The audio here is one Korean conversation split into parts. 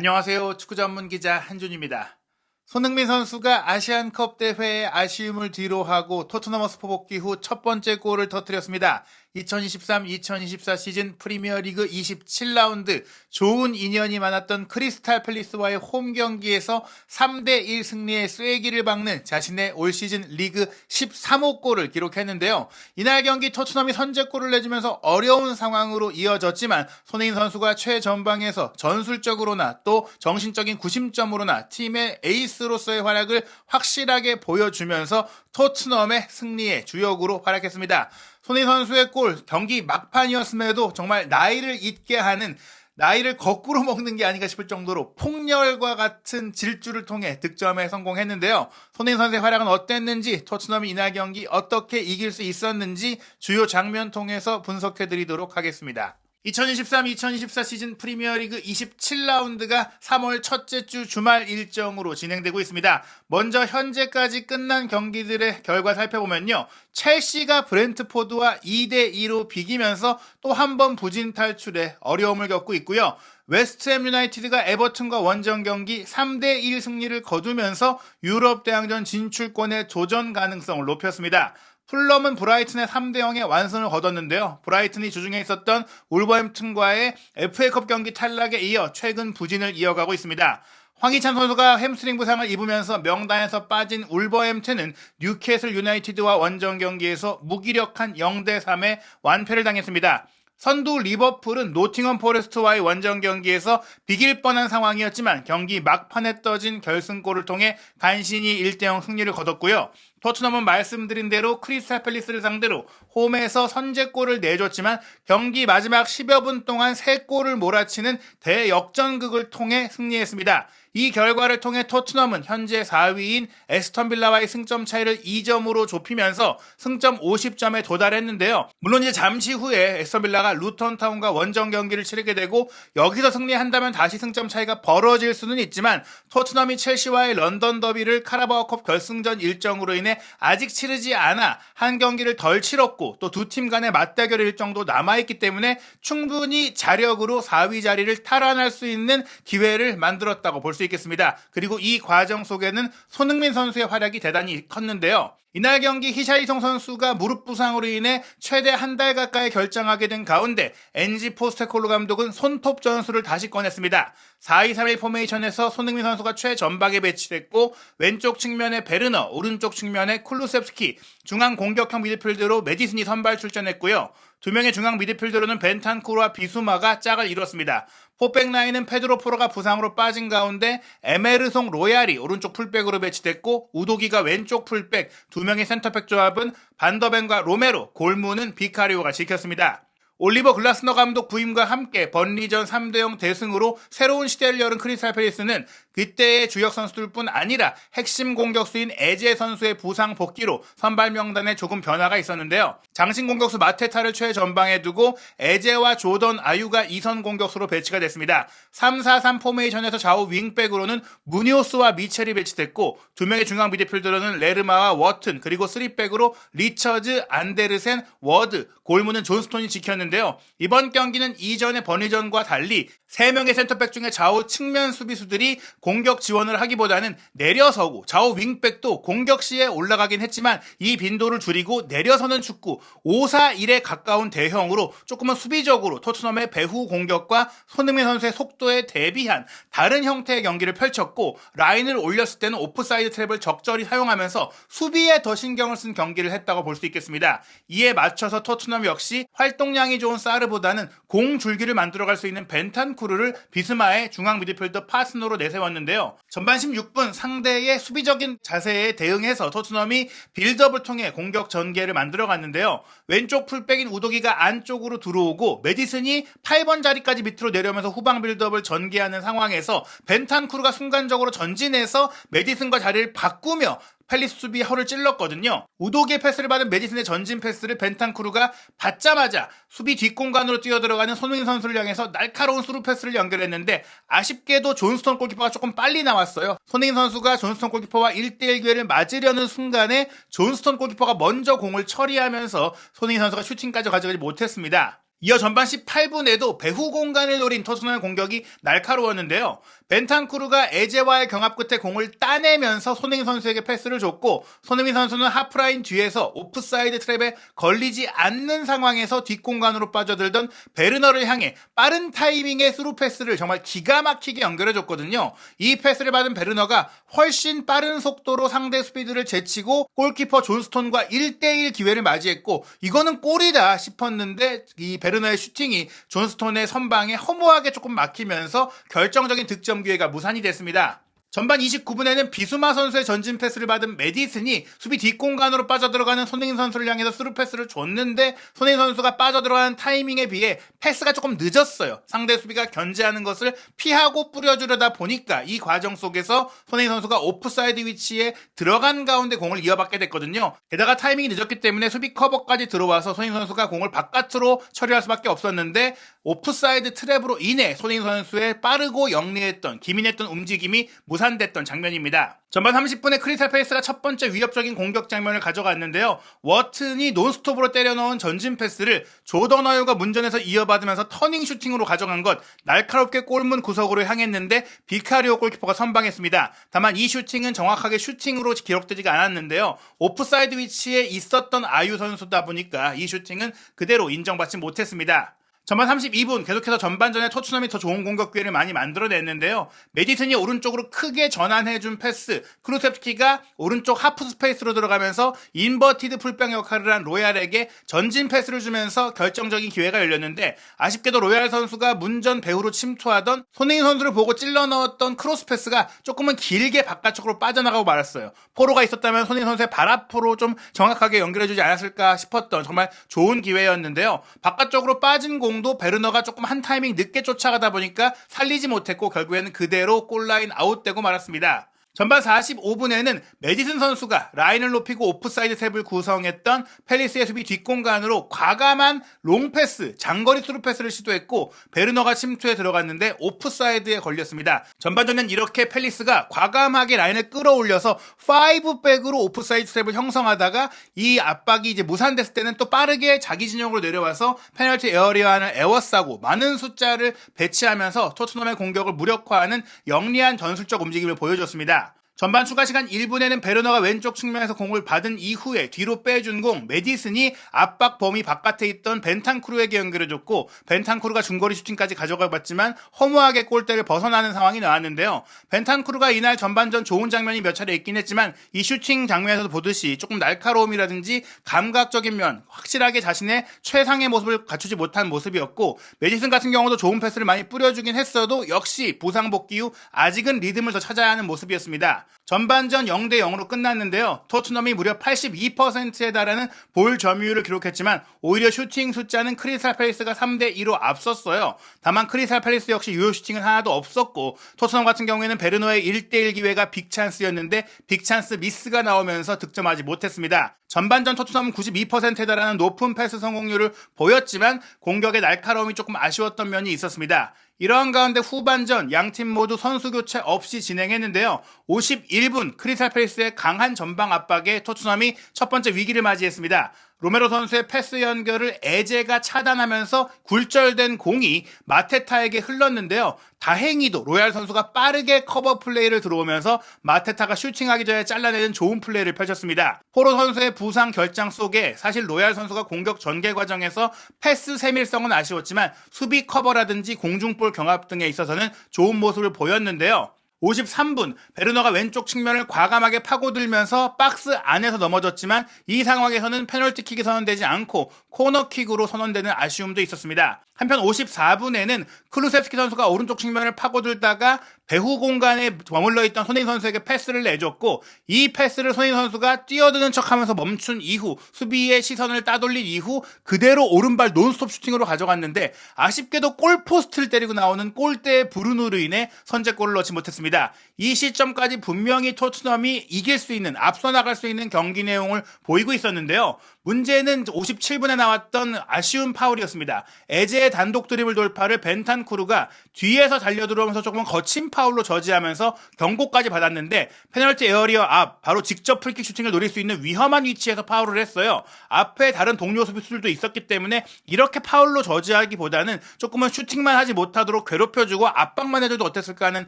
안녕하세요. 축구 전문 기자 한준입니다. 손흥민 선수가 아시안컵 대회에 아쉬움을 뒤로하고 토트넘 허스퍼 복귀 후 첫 번째 골을 터뜨렸습니다. 2023-2024 시즌 프리미어리그 27라운드 좋은 인연이 많았던 크리스탈 팰리스와의 홈 경기에서 3대1 승리의 쐐기를 박는 자신의 올 시즌 리그 13호 골을 기록했는데요. 이날 경기 토트넘이 선제골을 내주면서 어려운 상황으로 이어졌지만 손흥민 선수가 최전방에서 전술적으로나 또 정신적인 구심점으로나 팀의 에이스로서의 활약을 확실하게 보여주면서 토트넘의 승리의 주역으로 활약했습니다. 손흥민 선수의 골, 경기 막판이었음에도 정말 나이를 잊게 하는, 나이를 거꾸로 먹는 게 아닌가 싶을 정도로 폭렬과 같은 질주를 통해 득점에 성공했는데요. 손흥민 선수의 활약은 어땠는지, 토트넘이 이날 경기 어떻게 이길 수 있었는지 주요 장면 통해서 분석해드리도록 하겠습니다. 2023-2024 시즌 프리미어리그 27라운드가 3월 첫째 주 주말 일정으로 진행되고 있습니다. 먼저 현재까지 끝난 경기들의 결과 살펴보면요. 첼시가 브렌트포드와 2대2로 비기면서 또 한 번 부진 탈출에 어려움을 겪고 있고요. 웨스트햄 유나이티드가 에버튼과 원정 경기 3대1 승리를 거두면서 유럽 대항전 진출권의 도전 가능성을 높였습니다. 풀럼은 브라이튼의 3대0의 완승을 거뒀는데요. 브라이튼이 주중에 있었던 울버햄튼과의 FA컵 경기 탈락에 이어 최근 부진을 이어가고 있습니다. 황희찬 선수가 햄스트링 부상을 입으면서 명단에서 빠진 울버햄튼은 뉴캐슬 유나이티드와 원정 경기에서 무기력한 0대3의 완패를 당했습니다. 선두 리버풀은 노팅엄 포레스트와의 원정 경기에서 비길 뻔한 상황이었지만 경기 막판에 떠진 결승골을 통해 간신히 1대0 승리를 거뒀고요. 토트넘은 말씀드린 대로 크리스탈 팰리스를 상대로 홈에서 선제골을 내줬지만 경기 마지막 10여 분 동안 3골을 몰아치는 대역전극을 통해 승리했습니다. 이 결과를 통해 토트넘은 현재 4위인 에스턴 빌라와의 승점 차이를 2점으로 좁히면서 승점 50점에 도달했는데요. 물론 이제 잠시 후에 에스턴 빌라가 루턴 타운과 원정 경기를 치르게 되고 여기서 승리한다면 다시 승점 차이가 벌어질 수는 있지만 토트넘이 첼시와의 런던 더비를 카라바오컵 결승전 일정으로 인해 아직 치르지 않아 한 경기를 덜 치렀고 또 두 팀 간의 맞대결 일정도 남아있기 때문에 충분히 자력으로 4위 자리를 탈환할 수 있는 기회를 만들었다고 볼 수 있겠습니다. 그리고 이 과정 속에는 손흥민 선수의 활약이 대단히 컸는데요. 이날 경기 히샤이송 선수가 무릎 부상으로 인해 최대 한 달 가까이 결장하게 된 가운데 엔지 포스테콜로 감독은 손톱 전술을 다시 꺼냈습니다. 4-2-3-1 포메이션에서 손흥민 선수가 최전방에 배치됐고 왼쪽 측면에 베르너, 오른쪽 측면에 쿨루셉스키, 중앙 공격형 미드필더로 메디슨이 선발 출전했고요. 두 명의 중앙 미드필더로는 벤탄쿠르와 비수마가 짝을 이뤘습니다. 포백 라인은 페드로 포로가 부상으로 빠진 가운데 에메르송 로얄이 오른쪽 풀백으로 배치됐고 우도기가 왼쪽 풀백, 두 명의 센터백 조합은 반더벤과 로메로, 골무는 비카리오가 지켰습니다. 올리버 글라스너 감독 부임과 함께 번리전 3대0 대승으로 새로운 시대를 여는 크리스탈 팰리스는 그때의 주역 선수들뿐 아니라 핵심 공격수인 에제 선수의 부상 복귀로 선발 명단에 조금 변화가 있었는데요. 장신 공격수 마테타를 최전방에 두고 에제와 조던 아유가 2선 공격수로 배치가 됐습니다. 3-4-3 포메이션에서 좌우 윙백으로는 무니오스와 미첼이 배치됐고 두 명의 중앙 미드필더로는 레르마와 워튼 그리고 3백으로 리처즈, 안데르센, 워드, 골무는 존스톤이 지켰는데요. 이번 경기는 이전의 번리전과 달리 3명의 센터백 중에 좌우 측면 수비수들이 공격 지원을 하기보다는 내려서고 좌우 윙백도 공격 시에 올라가긴 했지만 이 빈도를 줄이고 내려서는 축구 5-4-1에 가까운 대형으로 조금은 수비적으로 토트넘의 배후 공격과 손흥민 선수의 속도에 대비한 다른 형태의 경기를 펼쳤고 라인을 올렸을 때는 오프사이드 트랩을 적절히 사용하면서 수비에 더 신경을 쓴 경기를 했다고 볼 수 있겠습니다. 이에 맞춰서 토트넘 역시 활동량이 좋은 사르보다는 공 줄기를 만들어갈 수 있는 벤탄쿠르를 비스마의 중앙 미드필더 파스노로 내세웠는데요. 전반 16분 상대의 수비적인 자세에 대응해서 토트넘이 빌드업을 통해 공격 전개를 만들어갔는데요. 왼쪽 풀백인 우도기가 안쪽으로 들어오고 메디슨이 8번 자리까지 밑으로 내려오면서 후방 빌드업을 전개하는 상황에서 벤탄쿠르가 순간적으로 전진해서 메디슨과 자리를 바꾸며 팰리스 수비 허를 찔렀거든요. 우도기의 패스를 받은 메디슨의 전진 패스를 벤탄쿠르가 받자마자 수비 뒷공간으로 뛰어들어가는 손흥민 선수를 향해서 날카로운 스루 패스를 연결했는데 아쉽게도 존스톤 골키퍼가 조금 빨리 나왔어요. 손흥민 선수가 존스톤 골키퍼와 1대1 기회를 맞으려는 순간에 존스톤 골키퍼가 먼저 공을 처리하면서 손흥민 선수가 슈팅까지 가져가지 못했습니다. 이어 전반 18분에도 배후 공간을 노린 토트넘의 공격이 날카로웠는데요. 벤탄쿠르가 에제와의 경합 끝에 공을 따내면서 손흥민 선수에게 패스를 줬고, 손흥민 선수는 하프라인 뒤에서 오프사이드 트랩에 걸리지 않는 상황에서 뒷공간으로 빠져들던 베르너를 향해 빠른 타이밍의 스루 패스를 정말 기가 막히게 연결해줬거든요. 이 패스를 받은 베르너가 훨씬 빠른 속도로 상대 스피드를 제치고 골키퍼 존스톤과 1대1 기회를 맞이했고, 이거는 골이다 싶었는데 이 베르너의 슈팅이 존스톤의 선방에 허무하게 조금 막히면서 결정적인 득점 기회가 무산이 됐습니다. 전반 29분에는 비수마 선수의 전진 패스를 받은 메디슨이 수비 뒷공간으로 빠져들어가는 손흥민 선수를 향해서 스루 패스를 줬는데, 손흥민 선수가 빠져들어가는 타이밍에 비해 패스가 조금 늦었어요. 상대 수비가 견제하는 것을 피하고 뿌려주려다 보니까 이 과정 속에서 손흥민 선수가 오프사이드 위치에 들어간 가운데 공을 이어받게 됐거든요. 게다가 타이밍이 늦었기 때문에 수비 커버까지 들어와서 손흥민 선수가 공을 바깥으로 처리할 수밖에 없었는데, 오프사이드 트랩으로 인해 손흥민 선수의 빠르고 영리했던 기민했던 움직임이 무산됐던 장면입니다. 전반 30분에 크리스탈 팰리스가 첫 번째 위협적인 공격 장면을 가져갔는데요. 워튼이 논스톱으로 때려넣은 전진 패스를 조던 어유가 문전에서 이어받으면서 터닝 슈팅으로 가져간 것, 날카롭게 골문 구석으로 향했는데 비카리오 골키퍼가 선방했습니다. 다만 이 슈팅은 정확하게 슈팅으로 기록되지가 않았는데요. 오프사이드 위치에 있었던 아유 선수다 보니까 이 슈팅은 그대로 인정받지 못했습니다. 전반 32분 계속해서 전반전에 토트넘이 더 좋은 공격 기회를 많이 만들어냈는데요. 메디슨이 오른쪽으로 크게 전환해준 패스, 크루셉스키가 오른쪽 하프 스페이스로 들어가면서 인버티드 풀백 역할을 한 로얄에게 전진 패스를 주면서 결정적인 기회가 열렸는데, 아쉽게도 로얄 선수가 문전 배후로 침투하던 손흥민 선수를 보고 찔러 넣었던 크로스 패스가 조금은 길게 바깥쪽으로 빠져나가고 말았어요. 포로가 있었다면 손흥민 선수의 발 앞으로 좀 정확하게 연결해주지 않았을까 싶었던 정말 좋은 기회였는데요. 바깥쪽으로 빠진 공 도 베르너가 조금 한 타이밍 늦게 쫓아가다 보니까 살리지 못했고 결국에는 그대로 골라인 아웃되고 말았습니다. 전반 45분에는 메디슨 선수가 라인을 높이고 오프사이드 탭을 구성했던 팰리스의 수비 뒷공간으로 과감한 롱패스, 장거리 스루 패스를 시도했고, 베르너가 침투에 들어갔는데 오프사이드에 걸렸습니다. 전반전엔 이렇게 팰리스가 과감하게 라인을 끌어올려서 5백으로 오프사이드 트랩을 형성하다가 이 압박이 이제 무산됐을 때는 또 빠르게 자기 진영으로 내려와서 페널티 에어리어안을 에워싸고 많은 숫자를 배치하면서 토트넘의 공격을 무력화하는 영리한 전술적 움직임을 보여줬습니다. 전반 추가 시간 1분에는 베르너가 왼쪽 측면에서 공을 받은 이후에 뒤로 빼준 공, 메디슨이 압박 범위 바깥에 있던 벤탄쿠르에게 연결해줬고, 벤탄쿠르가 중거리 슈팅까지 가져가봤지만 허무하게 골대를 벗어나는 상황이 나왔는데요. 벤탄쿠르가 이날 전반전 좋은 장면이 몇 차례 있긴 했지만 이 슈팅 장면에서도 보듯이 조금 날카로움이라든지 감각적인 면, 확실하게 자신의 최상의 모습을 갖추지 못한 모습이었고, 메디슨 같은 경우도 좋은 패스를 많이 뿌려주긴 했어도 역시 부상 복귀 후 아직은 리듬을 더 찾아야 하는 모습이었습니다. 전반전 0대0으로 끝났는데요. 토트넘이 무려 82%에 달하는 볼 점유율을 기록했지만 오히려 슈팅 숫자는 크리스탈 팰리스가 3대2로 앞섰어요. 다만 크리스탈 팰리스 역시 유효 슈팅은 하나도 없었고, 토트넘 같은 경우에는 베르너의 1대1 기회가 빅찬스였는데 빅찬스 미스가 나오면서 득점하지 못했습니다. 전반전 토트넘은 92%에 달하는 높은 패스 성공률을 보였지만 공격의 날카로움이 조금 아쉬웠던 면이 있었습니다. 이러한 가운데 후반전 양팀 모두 선수 교체 없이 진행했는데요. 51분 크리스탈 팰리스의 강한 전방 압박에 토트넘이 첫 번째 위기를 맞이했습니다. 로메로 선수의 패스 연결을 에제가 차단하면서 굴절된 공이 마테타에게 흘렀는데요. 다행히도 로얄 선수가 빠르게 커버 플레이를 들어오면서 마테타가 슈팅하기 전에 잘라내는 좋은 플레이를 펼쳤습니다. 포로 선수의 부상 결장 속에 사실 로얄 선수가 공격 전개 과정에서 패스 세밀성은 아쉬웠지만 수비 커버라든지 공중볼 경합 등에 있어서는 좋은 모습을 보였는데요. 53분 베르너가 왼쪽 측면을 과감하게 파고들면서 박스 안에서 넘어졌지만 이 상황에서는 페널티킥이 선언되지 않고 코너킥으로 선언되는 아쉬움도 있었습니다. 한편 54분에는 클루셉스키 선수가 오른쪽 측면을 파고들다가 배후 공간에 머물러 있던 손흥민 선수에게 패스를 내줬고, 이 패스를 손흥민 선수가 뛰어드는 척하면서 멈춘 이후 수비의 시선을 따돌린 이후 그대로 오른발 논스톱 슈팅으로 가져갔는데, 아쉽게도 골포스트를 때리고 나오는 골대의 불운으로 인해 선제골을 넣지 못했습니다. 이 시점까지 분명히 토트넘이 이길 수 있는, 앞서 나갈 수 있는 경기 내용을 보이고 있었는데요. 문제는 57분에 나왔던 아쉬운 파울이었습니다. 에제의 단독 드리블 돌파를 벤탄쿠르가 뒤에서 달려들어오면서 조금 거친 파울로 저지하면서 경고까지 받았는데 페널티 에어리어 앞 바로 직접 프리킥 슈팅을 노릴 수 있는 위험한 위치에서 파울을 했어요. 앞에 다른 동료 수비수들도 있었기 때문에 이렇게 파울로 저지하기보다는 조금은 슈팅만 하지 못하도록 괴롭혀주고 압박만 해줘도 어땠을까 하는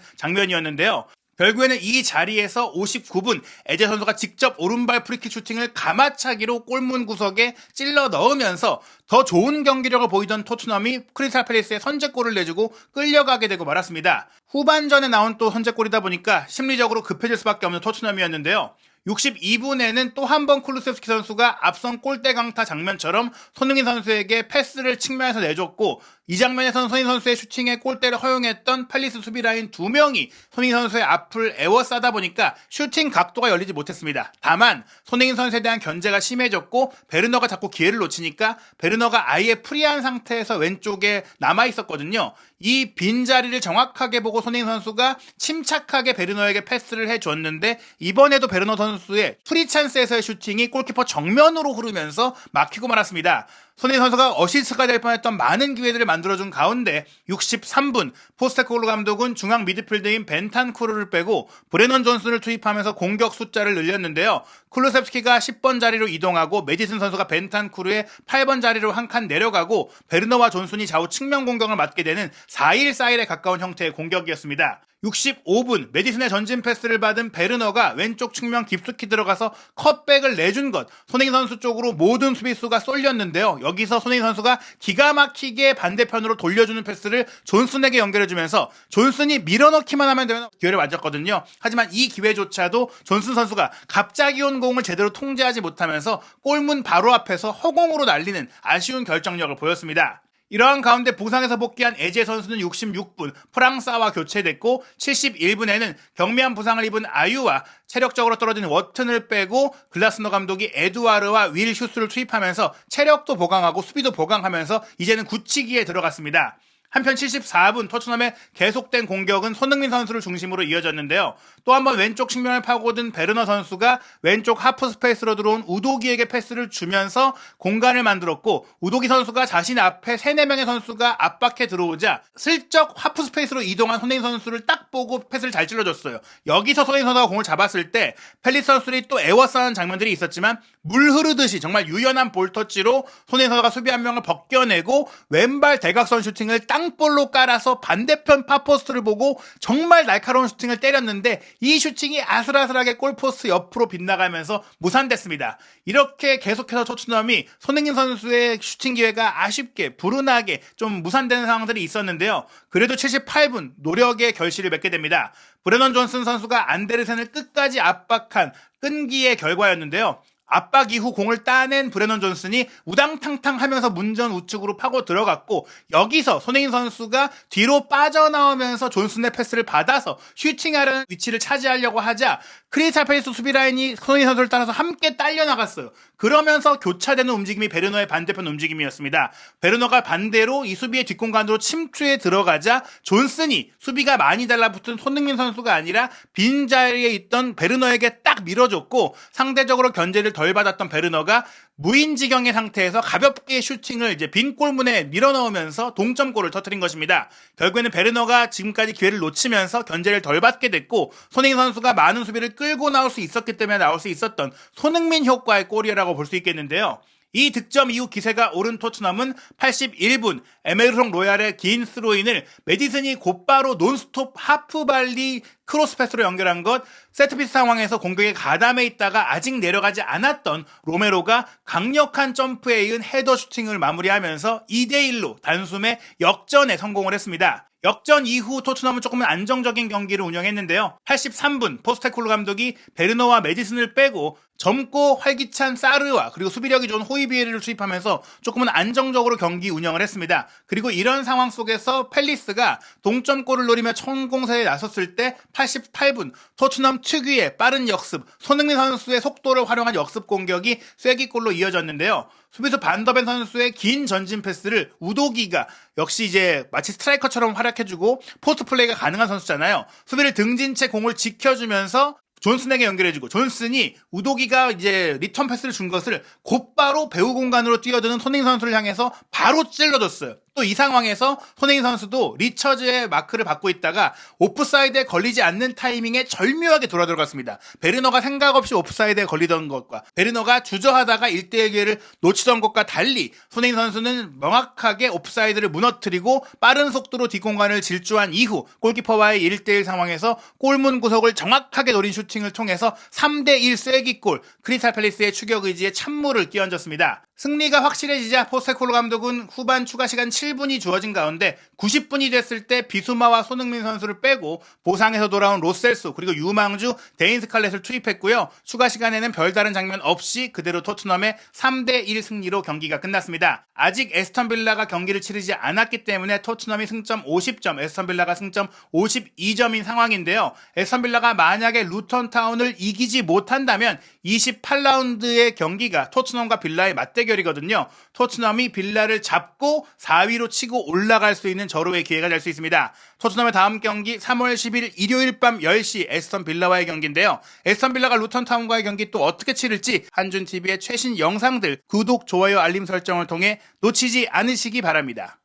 장면이었는데요. 결국에는 이 자리에서 59분 에제 선수가 직접 오른발 프리킥 슈팅을 가마차기로 골문 구석에 찔러 넣으면서 더 좋은 경기력을 보이던 토트넘이 크리스탈 팰리스에 선제골을 내주고 끌려가게 되고 말았습니다. 후반전에 나온 또 선제골이다 보니까 심리적으로 급해질 수밖에 없는 토트넘이었는데요. 62분에는 또 한 번 쿨루세프스키 선수가 앞선 골대 강타 장면처럼 손흥민 선수에게 패스를 측면에서 내줬고 이 장면에서는 손흥민 선수의 슈팅에 골대를 허용했던 팰리스 수비 라인 2명이 손흥민 선수의 앞을 에워싸다 보니까 슈팅 각도가 열리지 못했습니다. 다만 손흥민 선수에 대한 견제가 심해졌고 베르너가 자꾸 기회를 놓치니까 베르너가 아예 프리한 상태에서 왼쪽에 남아있었거든요. 이 빈자리를 정확하게 보고 손흥민 선수가 침착하게 베르너에게 패스를 해줬는데 이번에도 베르너 선수의 프리 찬스에서의 슈팅이 골키퍼 정면으로 흐르면서 막히고 말았습니다. 손흥민 선수가 어시스트가 될 뻔했던 많은 기회들을 만들어준 가운데 63분 포스테코글루 감독은 중앙 미드필더인 벤탄쿠르를 빼고 브레넌 존슨을 투입하면서 공격 숫자를 늘렸는데요. 쿨루셉스키가 10번 자리로 이동하고 메디슨 선수가 벤탄쿠르의 8번 자리로 한 칸 내려가고 베르너와 존슨이 좌우 측면 공격을 맡게 되는 4-1-4-1에 가까운 형태의 공격이었습니다. 65분 메디슨의 전진 패스를 받은 베르너가 왼쪽 측면 깊숙이 들어가서 컷백을 내준 것 손흥민 선수 쪽으로 모든 수비수가 쏠렸는데요. 여기서 손흥민 선수가 기가 막히게 반대편으로 돌려주는 패스를 존슨에게 연결해주면서 존슨이 밀어넣기만 하면 되는 기회를 맞았거든요. 하지만 이 기회조차도 존슨 선수가 갑자기 온 공을 제대로 통제하지 못하면서 골문 바로 앞에서 허공으로 날리는 아쉬운 결정력을 보였습니다. 이러한 가운데 부상에서 복귀한 에제 선수는 66분 프랑스와 교체됐고 71분에는 경미한 부상을 입은 아유와 체력적으로 떨어진 워튼을 빼고 글라스너 감독이 에두아르와 윌 슈스를 투입하면서 체력도 보강하고 수비도 보강하면서 이제는 굳히기에 들어갔습니다. 한편 74분 토트넘의 계속된 공격은 손흥민 선수를 중심으로 이어졌는데요. 또 한 번 왼쪽 측면을 파고든 베르너 선수가 왼쪽 하프 스페이스로 들어온 우도기에게 패스를 주면서 공간을 만들었고 우도기 선수가 자신 앞에 3-4명의 선수가 압박해 들어오자 슬쩍 하프 스페이스로 이동한 손흥민 선수를 딱 보고 패스를 잘 찔러줬어요. 여기서 손흥민 선수가 공을 잡았을 때 팰리스 선수들이 또 에워싸는 장면들이 있었지만 물 흐르듯이 정말 유연한 볼터치로 손흥민 선수가 수비 한 명을 벗겨내고 왼발 대각선 슈팅을 땅볼로 깔아서 반대편 파포스트를 보고 정말 날카로운 슈팅을 때렸는데 이 슈팅이 아슬아슬하게 골포스트 옆으로 빗나가면서 무산됐습니다. 이렇게 계속해서 토트넘이 손흥민 선수의 슈팅 기회가 아쉽게 불운하게 좀 무산되는 상황들이 있었는데요. 그래도 78분 노력의 결실을 맺게 됩니다. 브레넌 존슨 선수가 안데르센을 끝까지 압박한 끈기의 결과였는데요. 압박 이후 공을 따낸 브레넌 존슨이 우당탕탕 하면서 문전 우측으로 파고 들어갔고 여기서 손흥민 선수가 뒤로 빠져나오면서 존슨의 패스를 받아서 슈팅하려는 위치를 차지하려고 하자 크리스탈 팰리스 수비 라인이 손흥민 선수를 따라서 함께 딸려나갔어요. 그러면서 교차되는 움직임이 베르너의 반대편 움직임이었습니다. 베르너가 반대로 이 수비의 뒷공간으로 침투에 들어가자 존슨이 수비가 많이 달라붙은 손흥민 선수가 아니라 빈자리에 있던 베르너에게 딱 밀어줬고 상대적으로 견제를 덜 받았던 베르너가 무인지경의 상태에서 가볍게 슈팅을 이제 빈 골문에 밀어넣으면서 동점골을 터뜨린 것입니다. 결국에는 베르너가 지금까지 기회를 놓치면서 견제를 덜 받게 됐고 손흥민 선수가 많은 수비를 끌고 나올 수 있었기 때문에 나올 수 있었던 손흥민 효과의 골이라고 볼 수 있겠는데요. 이 득점 이후 기세가 오른 토트넘은 81분 에메르송 로얄의 긴 스로인을 메디슨이 곧바로 논스톱 하프발리 크로스 패스로 연결한 것, 세트피스 상황에서 공격에 가담해 있다가 아직 내려가지 않았던 로메로가 강력한 점프에 이은 헤더 슈팅을 마무리하면서 2-1로 단숨에 역전에 성공을 했습니다. 역전 이후 토트넘은 조금은 안정적인 경기를 운영했는데요. 83분 포스테코글루 감독이 베르너와 메디슨을 빼고 젊고 활기찬 사르와 그리고 수비력이 좋은 호이비에르를 투입하면서 조금은 안정적으로 경기 운영을 했습니다. 그리고 이런 상황 속에서 팰리스가 동점골을 노리며 천공세에 나섰을 때 88분 토트넘 특유의 빠른 역습, 손흥민 선수의 속도를 활용한 역습 공격이 쐐기골로 이어졌는데요. 수비수 반더벤 선수의 긴 전진 패스를 우도기가 역시 이제 마치 스트라이커처럼 활약해주고 포스트 플레이가 가능한 선수잖아요. 수비를 등진 채 공을 지켜주면서 존슨에게 연결해주고 존슨이 우도기가 이제 리턴 패스를 준 것을 곧바로 배우 공간으로 뛰어드는 손흥민 선수를 향해서 바로 찔러줬어요. 또 이 상황에서 손흥민 선수도 리처즈의 마크를 받고 있다가 오프사이드에 걸리지 않는 타이밍에 절묘하게 돌아 들어갔습니다. 베르너가 생각 없이 오프사이드에 걸리던 것과 베르너가 주저하다가 1대1 기회를 놓치던 것과 달리 손흥민 선수는 명확하게 오프사이드를 무너뜨리고 빠른 속도로 뒷공간을 질주한 이후 골키퍼와의 1대1 상황에서 골문 구석을 정확하게 노린 슈팅을 통해서 3대1 쐐기골, 크리스탈 팰리스의 추격 의지에 찬물을 끼얹었습니다. 승리가 확실해지자 포스테코글루 감독은 후반 추가 시간 7분이 주어진 가운데 90분이 됐을 때 비수마와 손흥민 선수를 빼고 보상에서 돌아온 로셀소 그리고 유망주 데인 스칼렛을 투입했고요. 추가 시간에는 별다른 장면 없이 그대로 토트넘의 3대1 승리로 경기가 끝났습니다. 아직 에스턴 빌라가 경기를 치르지 않았기 때문에 토트넘이 승점 50점, 에스턴 빌라가 승점 52점인 상황인데요. 에스턴 빌라가 만약에 루턴 타운을 이기지 못한다면 28라운드의 경기가 토트넘과 빌라의 맞대결이거든요. 토트넘이 빌라를 잡고 4위로 치고 올라갈 수 있는 절호의 기회가 될 수 있습니다. 토트넘의 다음 경기 3월 10일 일요일 밤 10시 에스턴 빌라와의 경기인데요. 에스턴 빌라가 루턴 타운과의 경기 또 어떻게 치를지 한준TV의 최신 영상들 구독, 좋아요, 알림 설정을 통해 놓치지 않으시기 바랍니다.